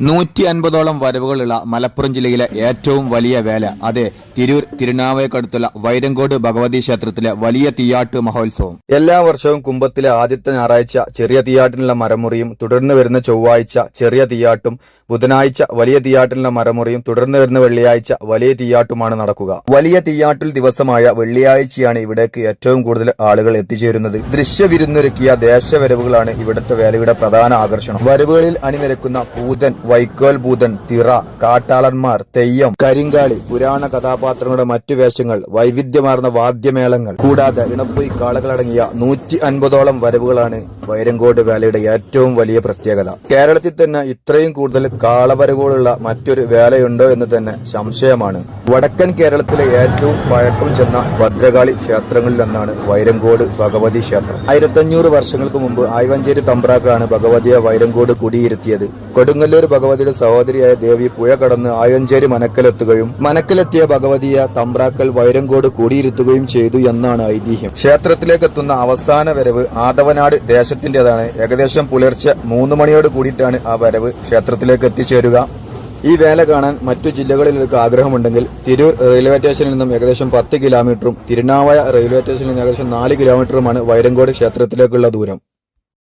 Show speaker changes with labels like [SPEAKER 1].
[SPEAKER 1] 150ഓളം വരവുകളുള്ള മലപ്പുറം ജില്ലയിലെ ഏറ്റവും വലിയ വേല അതെ തിരൂർ തിരുനാവായക്കടുത്തുള്ള വൈരങ്കോട് ഭഗവതി ക്ഷേത്രത്തിലെ വലിയ തീയാട്ട് മഹോത്സവം. എല്ലാ വർഷവും കുംഭത്തിലെ ആദ്യത്തെ ഞായറാഴ്ച ചെറിയ തീയാട്ടിനുള്ള മരമുറിയും തുടർന്ന് വരുന്ന ചൊവ്വാഴ്ച ചെറിയ തീയാട്ടും ബുധനാഴ്ച വലിയ തീയാട്ടിനുള്ള മരമുറിയും തുടർന്ന് വരുന്ന വെള്ളിയാഴ്ച വലിയ തീയാട്ടുമാണ് നടക്കുക. വലിയ തീയാട്ടിൽ ദിവസമായ വെള്ളിയാഴ്ചയാണ് ഇവിടേക്ക് ഏറ്റവും കൂടുതൽ ആളുകൾ എത്തിച്ചേരുന്നത്. ദൃശ്യവിരുന്നൊരുക്കിയ ദേശവരവുകളാണ് ഇവിടുത്തെ വേലയുടെ പ്രധാന ആകർഷണം. വരവുകളിൽ അണിനിരക്കുന്ന പൂതൻ, വൈക്കോൽ ഭൂതൻ, തിറ, കാട്ടാളന്മാർ, തെയ്യം, കരിങ്കാളി, പുരാണ കഥാപാത്രങ്ങളുടെ മറ്റു വേഷങ്ങൾ, വൈവിധ്യമാർന്ന വാദ്യമേളങ്ങൾ കൂടാതെ ഇണപ്പൊയ് കാളകളടങ്ങിയ 150ഓളം വരവുകളാണ് വൈരങ്കോട് വേലയുടെ ഏറ്റവും വലിയ പ്രത്യേകത. കേരളത്തിൽ തന്നെ ഇത്രയും കൂടുതൽ കാളവരവുകളുള്ള മറ്റൊരു വേലയുണ്ടോ എന്ന് തന്നെ സംശയമാണ്. വടക്കൻ കേരളത്തിലെ ഏറ്റവും പഴക്കം ചെന്ന ഭദ്രകാളി ക്ഷേത്രങ്ങളിലൊന്നാണ് വൈരങ്കോട് ഭഗവതി ക്ഷേത്രം. 1500 വർഷങ്ങൾക്ക് മുമ്പ് ആയവഞ്ചേരി തമ്പ്രാക്കളാണ് ഭഗവതിയെ വൈരങ്കോട് കുടിയിരുത്തിയത്. കൊടുങ്ങല്ലൂർ ഭഗവതിയുടെ സഹോദരിയായ ദേവി പുഴ കടന്ന് ആയഞ്ചേരി മനക്കലെത്തുകയും മനക്കലെത്തിയ ഭഗവതിയെ തമ്പ്രാക്കൾ വൈരങ്കോട് കുടിയിരുത്തുകയും ചെയ്തു എന്നാണ് ഐതിഹ്യം. ക്ഷേത്രത്തിലേക്കെത്തുന്ന അവസാന വരവ് ആദവനാട് ദേശത്തിന്റേതാണ്. ഏകദേശം പുലർച്ചെ 3 മണിയോട് കൂടിയിട്ടാണ് ആ വരവ് ക്ഷേത്രത്തിലേക്ക് എത്തിച്ചേരുക. ഈ വേല കാണാൻ മറ്റു ജില്ലകളിലേക്ക് ആഗ്രഹമുണ്ടെങ്കിൽ തിരൂർ റെയിൽവേ സ്റ്റേഷനിൽ നിന്നും ഏകദേശം 10 കിലോമീറ്ററും തിരുനാവായ റെയിൽവേ സ്റ്റേഷനിൽ നിന്ന് ഏകദേശം 4 കിലോമീറ്ററുമാണ് വൈരങ്കോട് ക്ഷേത്രത്തിലേക്കുള്ള ദൂരം.